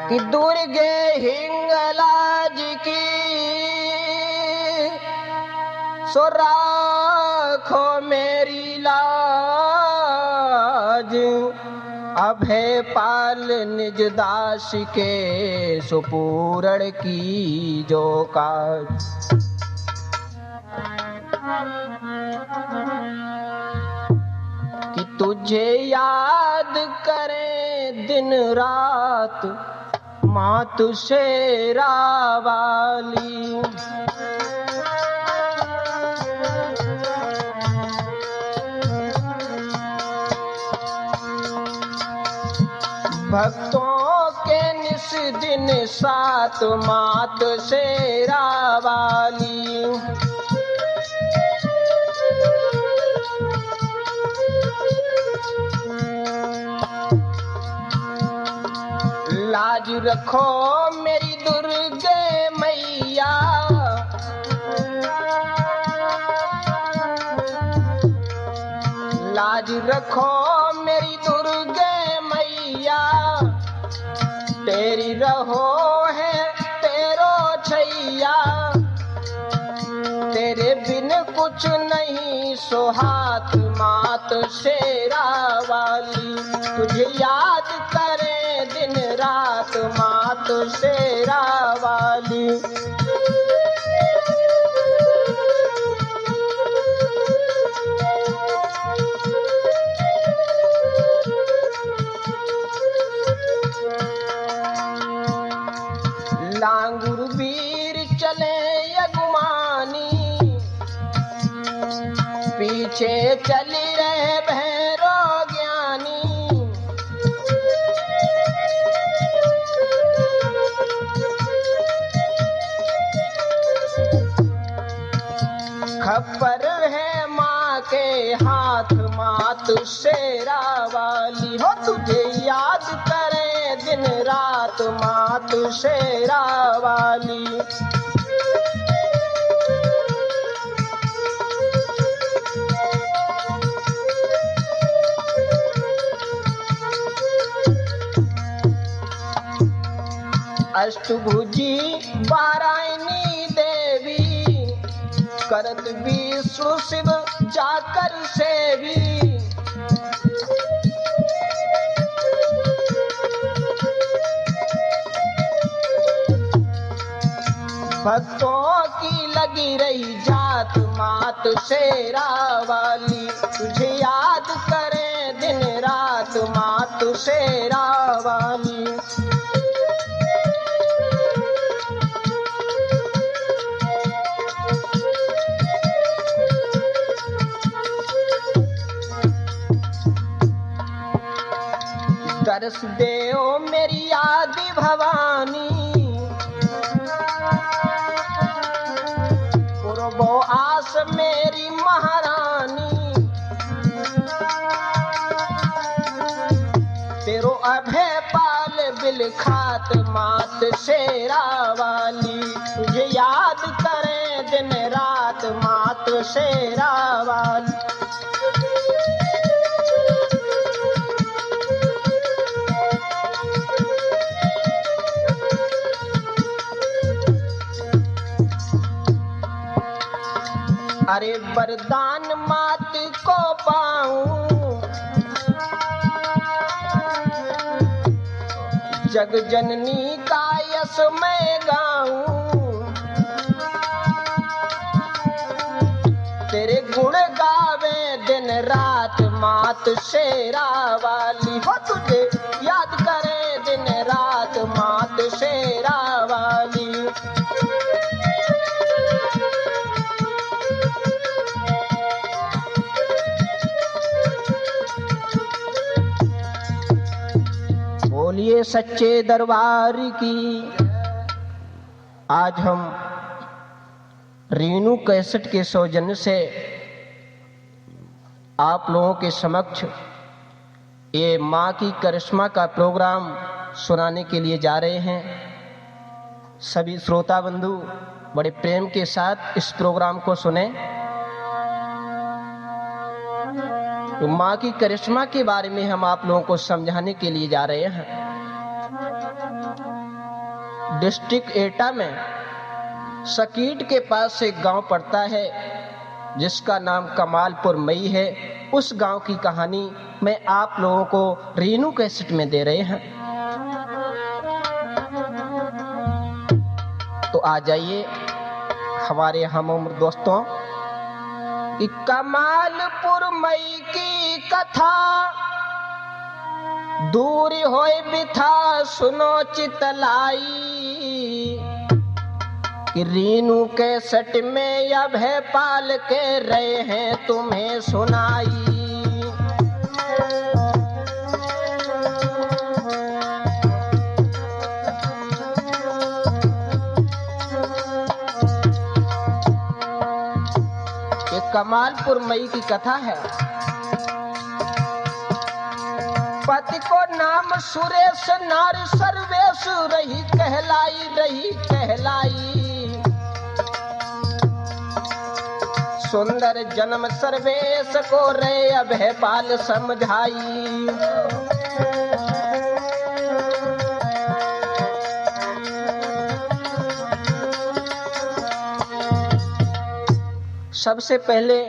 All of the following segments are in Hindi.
कि दुर्गे हिंगलाज की सो राखो मेरी लाज, अभय पाल निज दास के सुपूरण की जो काज। कि तुझे याद करें दिन रात मातु शेरा वाली, भक्तों के निस दिन साथ मात शेरा वाली। लाज रखो मेरी दुर्गे मैया, लाज रखो मेरी दुर्गे मैया, तेरी रहो है तेरो छैया, तेरे बिन कुछ नहीं सोहात मात शेरा वाली। तुझे याद करे दिन रात मात शेरा वाली। लांगुर वीर चले यगुमानी, पीछे चली रहे भैरो ज्ञानी। खबर है माँ के हाथ मात शेरा वाली हो, तुझे याद करे दिन रात मात शेरा वाली। अष्टभुजी बारायणी देवी, करत विष्णु शिव जाकर सेवी। भक्तों की लगी रही जात मात शेरा वाली। तुझे याद करे दिन रात मात शेरा वाली। तरस दे ओ मेरी आदि भवानी, पुरबो आस मेरी महारानी। तेरो अभय पाल बिल खात मात शेरा वाली। तुझे याद करे दिन रात मात शेरा वाली। अरे वरदान मात को पाऊं, जग जननी का यश मैं गाऊं। तेरे गुण गावे दिन रात मात शेरा वाली हो। तुझे याद करे दिन रात मात शेरा वाली। बोलिए सच्चे दरबार की। आज हम रीनू कैसेट के सौजन्य से आप लोगों के समक्ष ये माँ की करिश्मा का प्रोग्राम सुनाने के लिए जा रहे हैं। सभी श्रोता बंधु बड़े प्रेम के साथ इस प्रोग्राम को सुने। तो माँ की करिश्मा के बारे में हम आप लोगों को समझाने के लिए जा रहे हैं। डिस्ट्रिक्ट एटा में सकीट के पास एक गांव पड़ता है जिसका नाम कमालपुर मई है। उस गांव की कहानी मैं आप लोगों को रीनू कैसेट में दे रहे हैं। तो आ जाइए हमारे हम उम्र दोस्तों कि कमालपुर मई की कथा दूरी होए बिथा सुनो चितलाई कि रीनू के सट में अब है पाल के रहे हैं तुम्हें सुनाई। ये कमालपुर मई की कथा है। पति को नाम सुरेश नारी सर्वेश रही कहलाई सुंदर जन्म सर्वेश को रे अब है पाल समझाई। सबसे पहले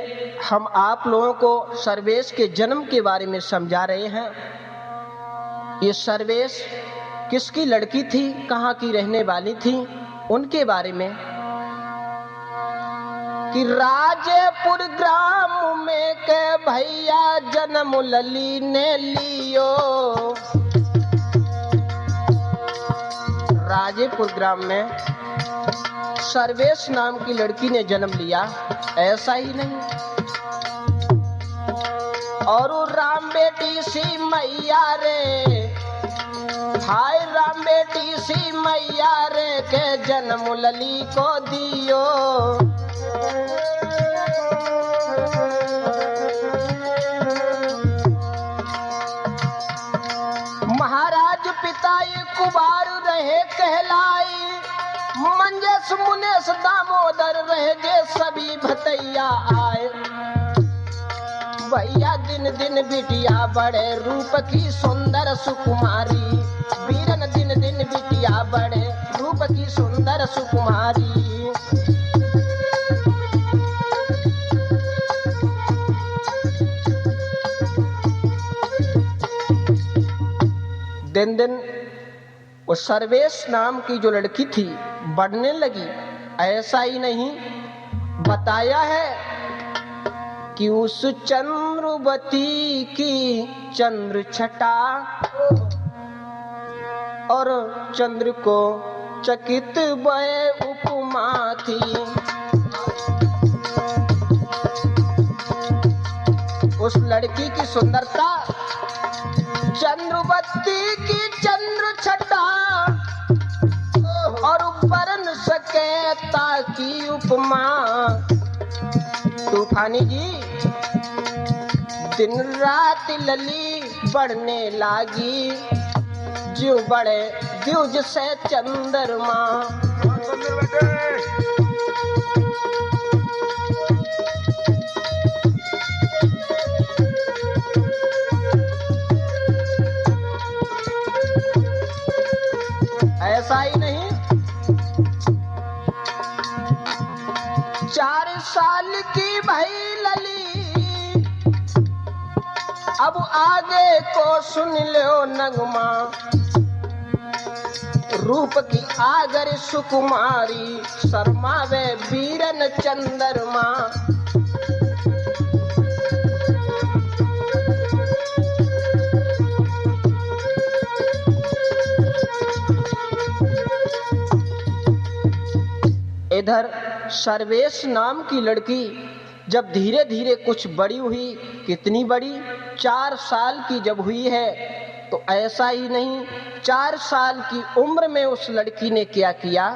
हम आप लोगों को सर्वेश के जन्म के बारे में समझा रहे हैं। ये सर्वेश किसकी लड़की थी, कहाँ की रहने वाली थी, उनके बारे में कि राजेपुर ग्राम में के भैया जन्म लली ने लियो। राजेपुर ग्राम में सर्वेश नाम की लड़की ने जन्म लिया, ऐसा ही नहीं और राम बेटी सी मैया रे, हाय राम बेटी सी मैया रे के जन्म लली को दियो। महाराज पिता ये कुबार रहे कहलाई, मंजेश मुनेश दामोदर रहे जे सभी भतैया आए। भैया दिन दिन बिटिया बड़े रूप की सुंदर सुकुमारी, वीरन दिन दिन बिटिया बड़े रूप की सुंदर सुकुमारी। दिन दिन उस सर्वेश नाम की जो लड़की थी बढ़ने लगी। ऐसा ही नहीं, बताया है कि उस चंद्रवती की चंद्र छटा और चंद्र को चकित बय उपमा थी। उस लड़की की सुंदरता चंद्रवती की चंद्र छटा और उपरन सकेता की उपमा। तूफानी जी दिन रात लली बढ़ने लागी, जो बड़े द्युज से चंद्रमा। ऐसा ही नहीं, 4 साल की भई लली, अब आगे को सुन लो नगमा। रूप की आगर सुकुमारी, शर्मावे वीरन चंद्रमा। इधर सर्वेश नाम की लड़की जब धीरे धीरे कुछ बड़ी हुई, कितनी बड़ी, 4 साल की जब हुई है, तो ऐसा ही नहीं, 4 साल की उम्र में उस लड़की ने क्या किया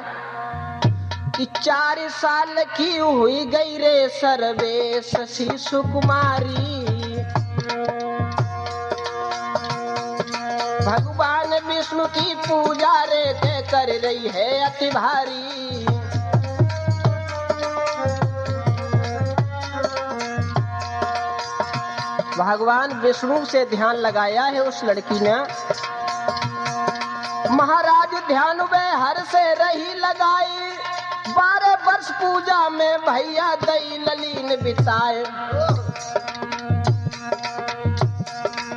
कि 4 साल की हुई गई रे सर्वेश सी सुकुमारी। भगवान विष्णु की पूजा रे के कर रही है अति भारी। भगवान विष्णु से ध्यान लगाया है उस लड़की ने। महाराज ध्यान वे हर से रही लगाई, 12 वर्ष पूजा में भैया दई ललीन बिताए।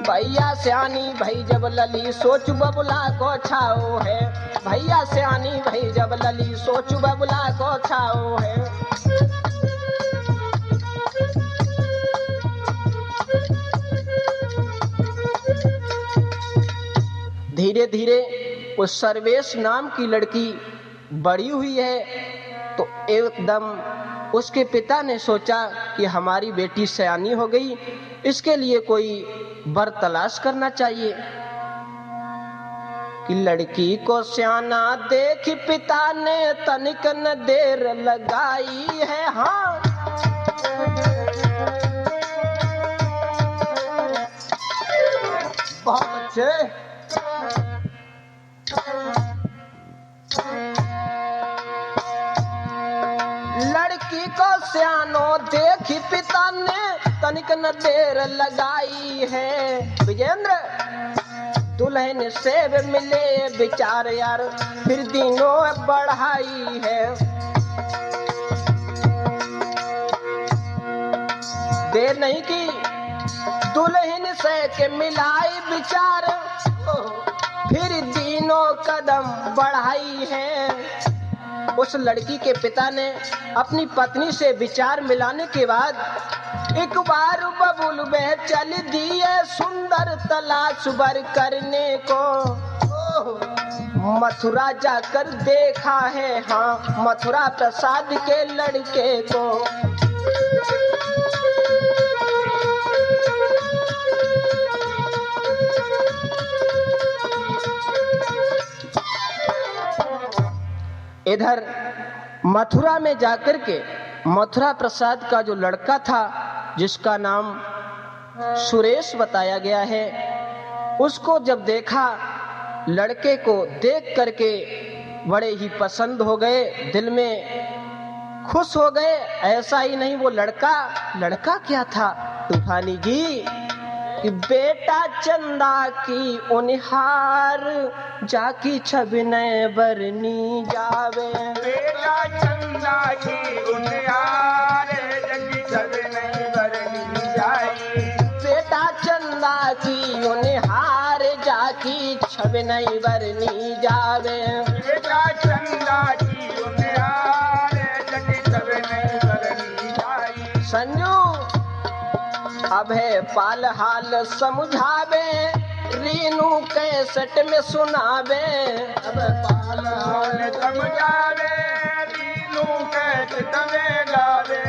भैया सियानी भई जब लली सोच बबुला को छाओ है, भैया सियानी भई जब लली सोच बबुला को छाओ है। धीरे धीरे उस सर्वेश नाम की लड़की बड़ी हुई है, तो एकदम उसके पिता ने सोचा कि हमारी बेटी सयानी हो गई, इसके लिए कोई वर तलाश करना चाहिए। कि लड़की को सयाना देख पिता ने तनिक न देर लगाई है। हाँ, बहुत अच्छे। लड़की को सयानो देखी पिता ने तनिक न देर लगाई है। विजेंद्र दुल्हन से मिले विचार यार, फिर दिनों बढ़ाई है। देर नहीं की दुल्हन से के मिलाई विचार, फिर दिनों कदम बढ़ाई है। उस लड़की के पिता ने अपनी पत्नी से विचार मिलाने के बाद एक बार बबुल में चल दिए सुंदर तलाश बर करने को। मथुरा जाकर देखा है, हाँ, मथुरा प्रसाद के लड़के को। इधर मथुरा में जाकर के मथुरा प्रसाद का जो लड़का था, जिसका नाम सुरेश बताया गया है, उसको जब देखा, लड़के को देख करके बड़े ही पसंद हो गए, दिल में खुश हो गए। ऐसा ही नहीं, वो लड़का क्या था तूफानी जी, कि बेटा चंदा की उनिहार जाकी छबिने बरनी जावे। बेटा चंदा की उनिहार जाकी छबिने बरनी जाए। बेटा चंदा की उनिहार जाकी छबिने बरनी जावे। बेटा चंदा की उनिहार जाकी छबिने बरनी जाए। संजू अब है पाल हाल समझावे, रीनू कैसेट में सुनावे। अब पाल हाल समझावे, रीनू कैसेट में गावे।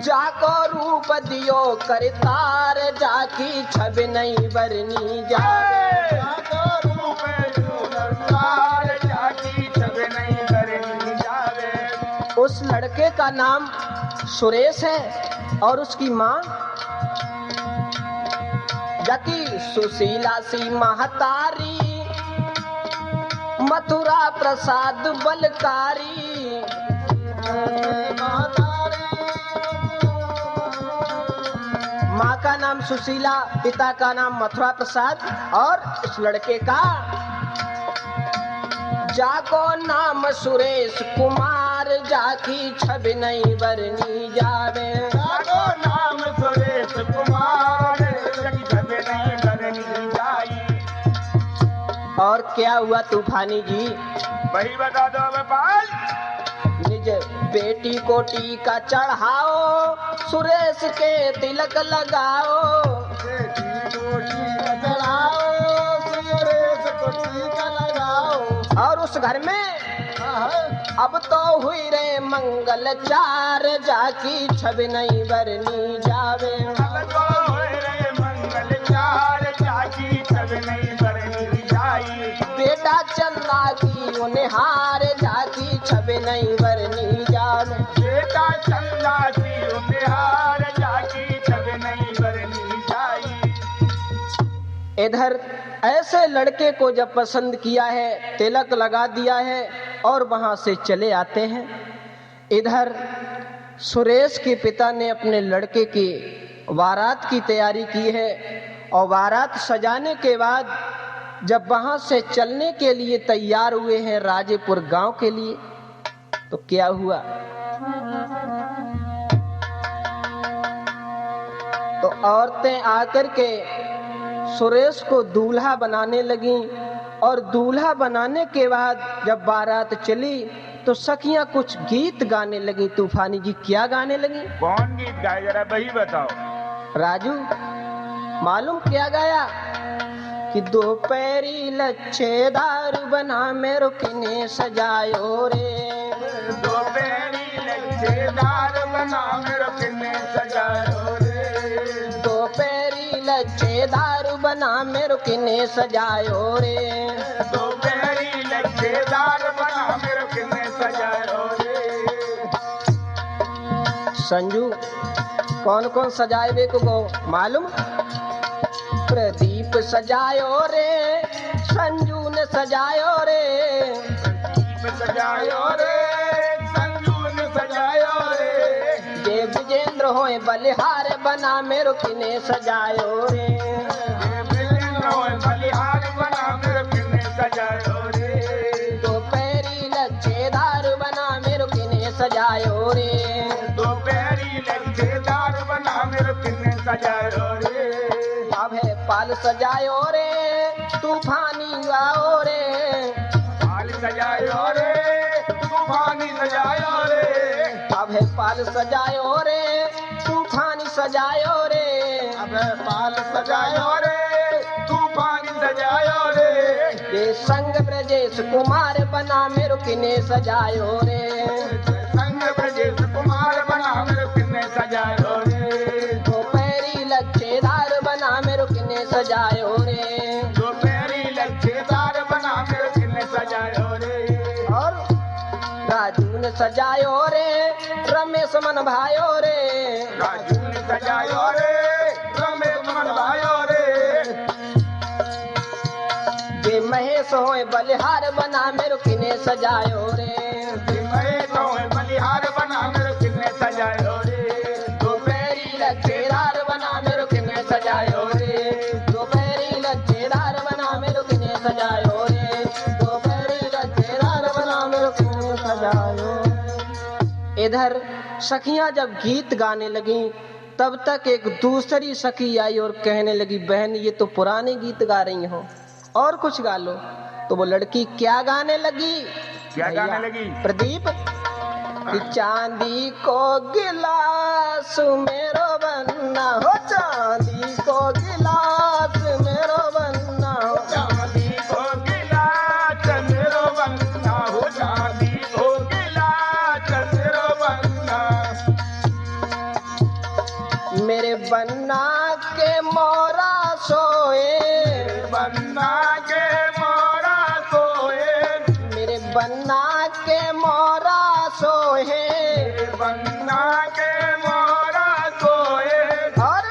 जाको रूप दियो करतार जाकी छवि नहीं बरनी जावे। जाको रूप दियो करतार जाकी छवि नहीं बरनी जावे। उस लड़के का नाम सुरेश है और उसकी माँ जाकी सुशीला सी महतारी, मथुरा प्रसाद बलकारी। माँ का नाम सुशीला, पिता का नाम मथुरा प्रसाद और इस लड़के का जाको नाम सुरेश कुमार जाकी छवि नहीं बरनी जावे। जाको नाम सुरेश कुमार जाकी छवि नहीं बरनी जाए। और क्या हुआ तूफानी जी, वही बता दो गोपाल। निज बेटी को टीका चढ़ाओ, सुरेश के तिलक लगाओ। बेटी को टीका चढ़ाओ, सुरेश को टीका लगाओ। और उस घर में अब तो हुई रे मंगल चार जाकी छवि नहीं बरनी जावे। अब तो हुई रे मंगल चार जाकी छवि नहीं बरनी जाए। बेटा चंदा की उनिहार जाकी छवि नहीं बरनी जावे। बेटा चंदा की उनिहार जाकी छवि नहीं बरनी जाए। इधर ऐसे लड़के को जब पसंद किया है, तिलक लगा दिया है और वहां से चले आते हैं। इधर सुरेश के पिता ने अपने लड़के की बारात की तैयारी की है और बारात सजाने के बाद जब वहां से चलने के लिए तैयार हुए हैं राजेपुर गांव के लिए, तो क्या हुआ? तो औरतें आकर के सुरेश को दूल्हा बनाने लगी, और दूल्हा बनाने के बाद जब बारात चली तो सखियां कुछ गीत गाने लगी। तूफानी जी क्या गाने लगी? कौन गीत गाए जरा वही बताओ। राजू मालूम क्या गाया? कि दो पैरी लच्छेदार बना मेरे किने सजायो रे, दो पैरी लच्छेदार बना मेरे किने सजायो रे, दो पैरी लच्छेदार बना मेरे किने सजायो रे, दो पैरी लच्छेदार बना मेरे किने सजायो रे। संजू कौन कौन सजाए को गो मालूम? प्रदीप सजायो रे, संजू ने सजायो रे, प्रदीप सजायो रे, संजू ने सजायो रे, जे विजेंद्र होए बलिहार बना मेरो किने सजायो रे, ये विजेंद्र होए बलिहार बना मेरे किने सजायो रे, दो पैरी लच्छेदार बना मेरो किने सजायो रे, दो पैरी लच्छेदार बना मेरे किने सजायो रे। अब है पाल सजायो रे, तूफानी गाओ रे, पाल सजायो रे, तूफानी सजायो रे, अब है पाल सजायो रे, तूफानी सजायो रे, अब पाल सजायो रे, तूफानी सजायो रे, ये संग ब्रजेश कुमार बना मेरो किने सजायो रे, संग ब्रजेश कुमार बना मेरे किने सजायो रे, दो पैरी लच्छेदार बना मेरो किने सजायो रे, दो पैरी लच्छेदार बना मेरे किने सजायो रे। और राजू ने सजायो रे, रमेश मन भायो रे, राजू ने सजायो रे, रमेश मन भायो रे, ये महेश होए बलिहार बना मेरो किने सजायो रे, मैं तो बलिहार बना मेरे किने सजायो रे, दो पैरी लच्छेदार बना मेरो किने सजायो रे, दो पैरी लच्छेदार बना मेरो किने सजायो रे, दो पैरी लच्छेदार बना मेरो किने सजायो। इधर सखियां जब गीत गाने लगी, तब तक एक दूसरी सखी आई और कहने लगी, बहन ये तो पुराने गीत गा रही हो, और कुछ गा लो। तो वो लड़की क्या गाने लगी? क्या भैया, गाने लगी? प्रदीप कि चांदी को गिलास मेरो बनना हो, चांदी को गिलास मेरो बनना हो, चांदी को गिलास मेरो बनना हो, चांदी को गिलास मेरो बनना, मेरे बनना के मोरा सोए, बनना के मोरा सोए, मेरे बनना के मोरा सोए, बनना के मोरा सोए, और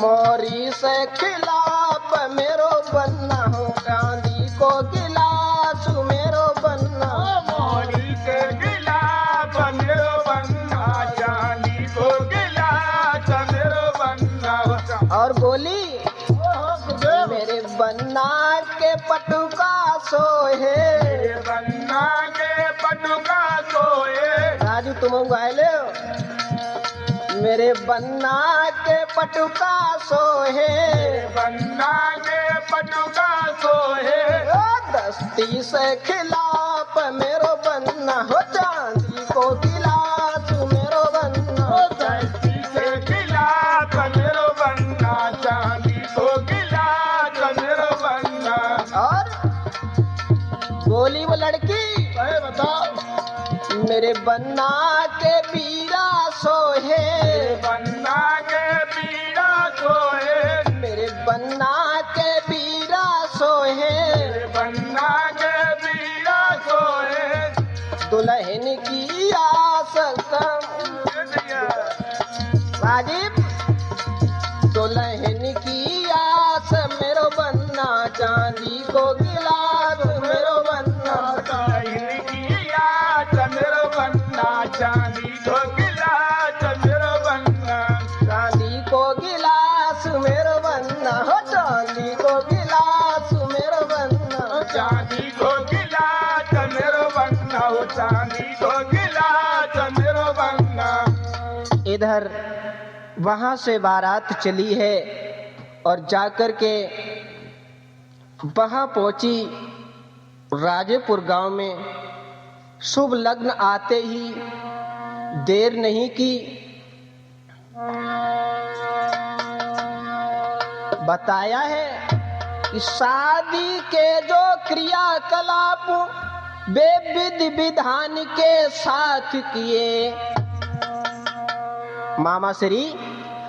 मोरी से खिलाफ मेरो बनना हो, चांदी को गिलास मेरो बनना, मोरी के गिलास मेरो बनना, चांदी को गिलास मेरो बनना। और बोली मेरे बनना के पटुका सोहे, बनना के पटुका सोए, राजू तुम गायले हो, मेरे बनना के पटुका सोहे, बनना के पटुका सोए, ओ दस्ती से खिलाफ मेरो बनना हो, चांदी को गिलास मेरो बनना, दस्ती से गिलास मेरो बनना, चांदी को गिलास मेरो बनना। और बोली वो लड़की, अरे बताओ। मेरे बनना के बीरा सोहे, बनना के पीड़ा सोए, मेरे बनना के बीरा सोहे, बनना के पीड़ा सोए, दुल्हन की आस राजीव, दुल्हन की आस मेरो बनना, चांदी को गिलास मेरो बनना, मेरो बनना, चांदी को गिलास मेरो बनना, चांदी को गिलास मेरो बनना हो, चांदी को गिलास चांदी को गिलास मेरो बंगा। इधर वहां से बारात चली है और जाकर के वहां पहुंची राजेपुर गांव में। शुभ लग्न आते ही देर नहीं की, बताया है कि शादी के जो क्रियाकलाप वे विधि विधान के साथ किए। मामा श्री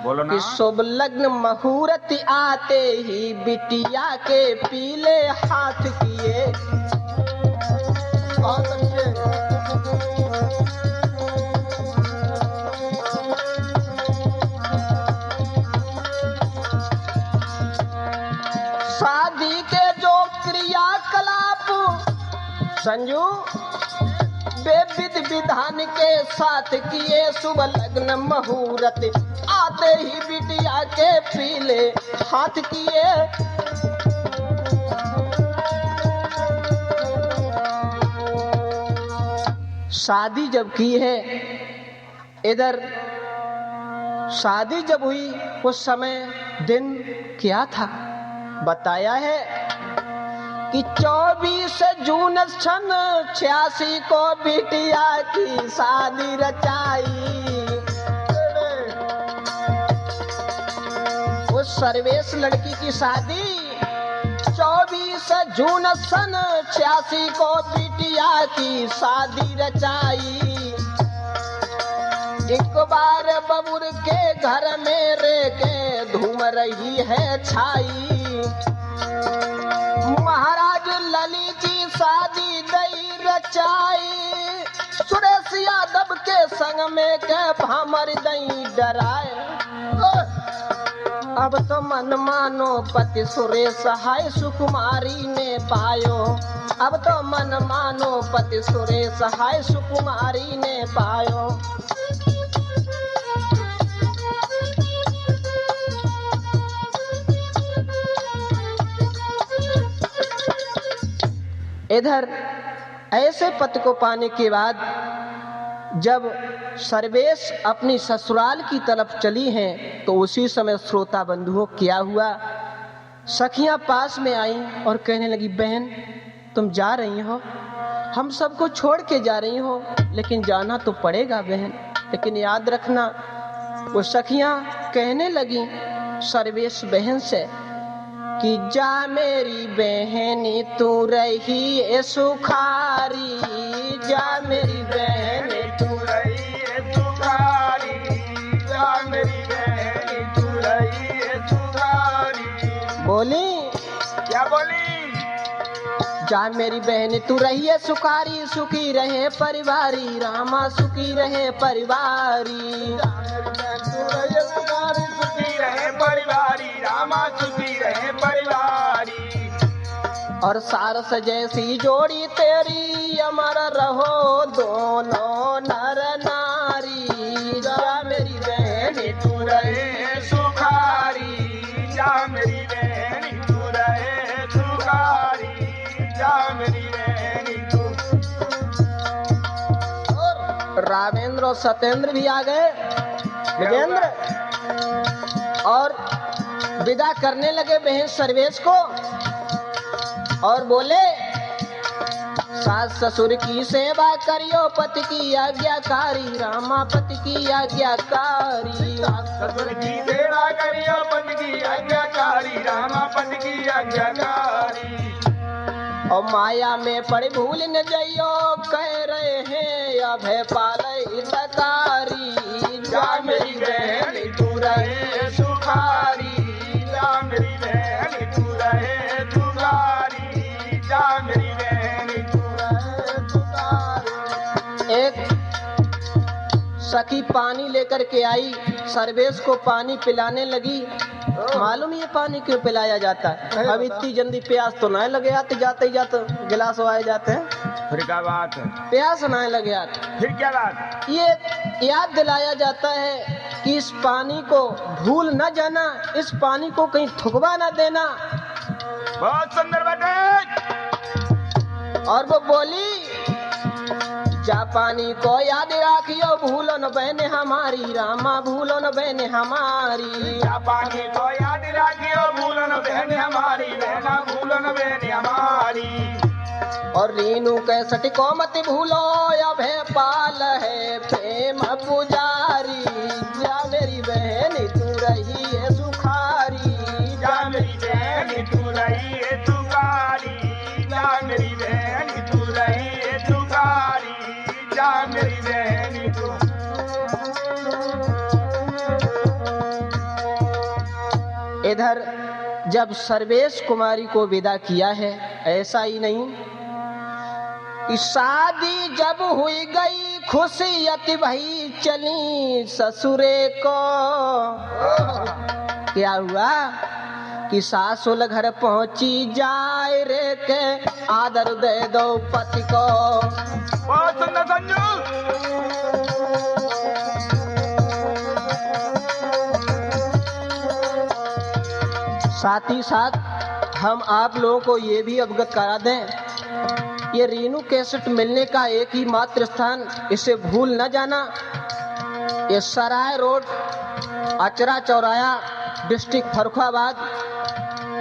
बोलो ना। कि शुभ लग्न मुहूर्त आते ही बिटिया के पीले हाथ किए। बहुत अच्छे। शादी के जो क्रियाकलाप संजू वे विधि विधान के साथ किए। शुभ लग्न मुहूर्त आते ही बिटिया के पीले हाथ किए। शादी जब की है, इधर शादी जब हुई उस समय दिन क्या था, बताया है कि 24 जून सन 86 को बिटिया की शादी रचाई। उस सर्वेश लड़की की शादी 24 जून सन 86 को बिटिया की शादी रचाई। एक बार बबुर के घर में रे के धूम रही है छाई। महाराज ललित जी शादी दई रचाई। सुरेश यादव के संग में के भामर दई डराए। अब तो मन मानो पति सुरेश हाय सुकुमारी ने पायो। अब तो मन मानो पति सुरेश हाय सुकुमारी ने पायो। इधर ऐसे पति को पाने के बाद जब सर्वेश अपनी ससुराल की तरफ चली हैं तो उसी समय श्रोता बंधुओं क्या हुआ, सखियां पास में आई और कहने लगी, बहन तुम जा रही हो, हम सबको छोड़ के जा रही हो, लेकिन जाना तो पड़ेगा बहन, लेकिन याद रखना। वो सखियां कहने लगी सर्वेश बहन से कि जा मेरी बहनी तू रही ए सुखारी। जा मेरी बहनी तू रही है सुखारी। जा मेरी बहनी तू रही है सुखारी। बोली क्या बोली? जा मेरी बहन तू रही है सुखारी, सुखी रहे परिवारी रामा, सुखी रहे परिवारी। तू रही है सुखारी, सुखी रहे परिवारी रामा, सुखी रहे परिवारी। और सारस जैसी जोड़ी तेरी अमर रहो दोनों नर नारी। जा मेरी बहन तू रहे सुखारी। जा मेरी बहनी तू रहे सुखारी। जा मेरी बहनी तू। रामेंद्र और सत्येंद्र भी आ गए, विजेंद्र, और विदा करने लगे बहन सर्वेश को और बोले, सास ससुर की सेवा करियो, पति की आज्ञाकारी रामा, पति की आज्ञाकारी। ससुर की सेवा करियो, पति की आज्ञाकारी रामा, पति की आज्ञाकारी। और माया में पड़ भूल न जाइयो, कह रहे हैं अभय पालय हितकारी। जा मेरी बहनी तू रहे सुखारी। जा मेरी बहनी तू रहे सुखारी। जा मेरी बहनी तू रहे सुखारी। एक सखी पानी लेकर के आई, सर्वेश को पानी पिलाने लगी। मालूम ये पानी क्यों पिलाया जाता है? अब इतनी जल्दी प्यास तो ना लगे, आते जाते ही जाते गिलास आए जाते हैं, फिर क्या बात है? प्यास ना लगे आते। फिर क्या बात? ये याद दिलाया जाता है कि इस पानी को भूल न जाना, इस पानी को कहीं थुकवा न देना। बहुत सुंदर बात है। और वो बोली, जापानी को याद राखियो, भूलो न बहने हमारी, रामा भूलो न बहने हमारी। जापानी को याद राखियो, भूलो न बहन हमारी, बहना भूलो न बहन हमारी। और रीनू कैसट को मत भूलो, अब है पाल है प्रेम पुजारी। जा मेरी बहन तू रही है सुखारी, जा मेरी बहन तू रही है सुखारी, जा मेरी बहन तू रही है सुखारी, जा मेरी बहन तू। इधर जब सर्वेश कुमारी को विदा किया है, ऐसा ही नहीं कि शादी जब हुई गई खुशियत भई चली ससुरे को। क्या हुआ कि सासुल घर पहुंची जाए रे के आदर दे दो पति को। बहुत सुंदर संजू। साथ ही साथ हम आप लोगों को ये भी अवगत करा दें, ये रीनू कैसेट मिलने का एक ही मात्र स्थान, इसे भूल न जाना। ये सराय रोड, अचरा चौराया, डिस्ट्रिक्ट फर्रुखाबाद।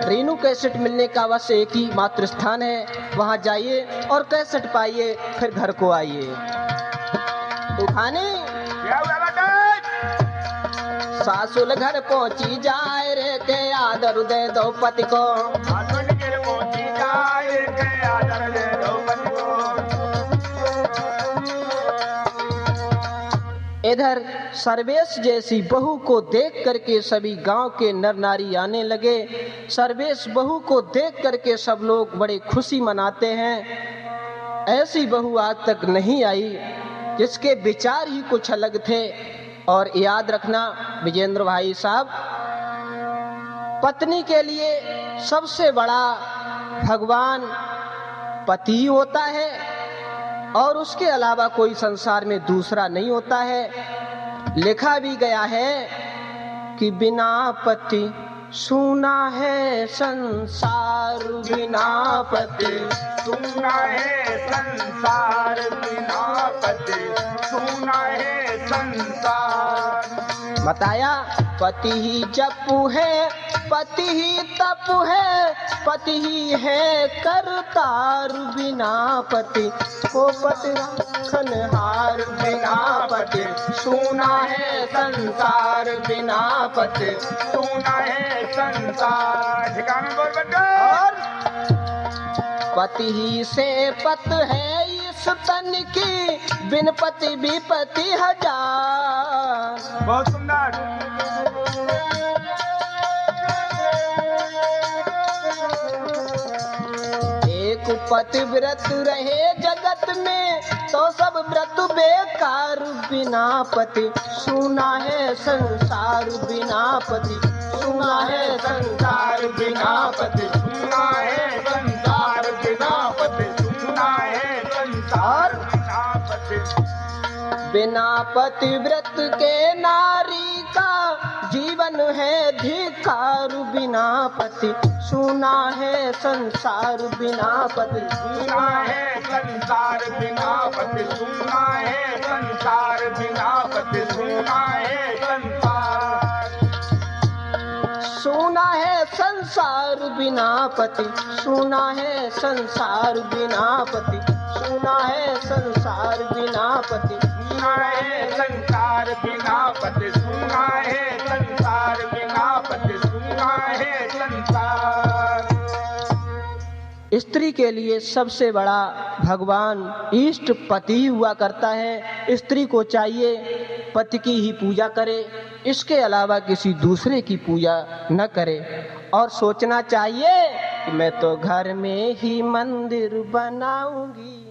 रीनू कैसेट मिलने का बस एक ही मात्र स्थान है, वहां जाइए और कैसेट पाइए, फिर घर को आइए। तूफानी सासुल घर पहुंची जाए रे के आदर दे दो पति को। इधर सर्वेश जैसी बहू को देख करके सभी गांव के नर नारी आने लगे। सर्वेश बहू को देख करके सब लोग बड़े खुशी मनाते हैं। ऐसी बहू आज तक नहीं आई जिसके विचार ही कुछ अलग थे। और याद रखना विजेंद्र भाई साहब, पत्नी के लिए सबसे बड़ा भगवान पति होता है और उसके अलावा कोई संसार में दूसरा नहीं होता है। लिखा भी गया है कि बिना पति सूना है संसार, बिना पति सूना है संसार, बिना पति सूना है संसार। बताया पति ही जप है, पति ही तप है, पति ही है करतार। बिना पति को पति रखनहार, बिना पति सूना है संसार, बिना पति सूना है संसार। ठिकाने बोल बच्चा। और पति ही से पत है इस तन की, बिन पति विपति हजार। बहुत सुंदर। एक पतिव्रत रहे जगत में तो सब व्रत बेकार। बिना पति सूना है संसार, बिना पति सूना है संसार, बिना पति सूना है संसार, बिना पति सूना है संसार, बिना पति। बिना पतिव्रत के नारी का जीवन है धिक्कार। बिना पति सूना है संसार, बिना पति सूना है संसार, बिना पति सूना है संसार, बिना पति सूना है संसार। सूना है संसार बिना पति, सूना है संसार बिना पति, सूना है संसार बिना पति, सूना है संसार बिना पति, सूना है संसार बिना पति, सूना है संसार। स्त्री के लिए सबसे बड़ा भगवान इष्ट पति हुआ करता है। स्त्री को चाहिए पति की ही पूजा करे, इसके अलावा किसी दूसरे की पूजा न करे। और सोचना चाहिए कि मैं तो घर में ही मंदिर बनाऊंगी।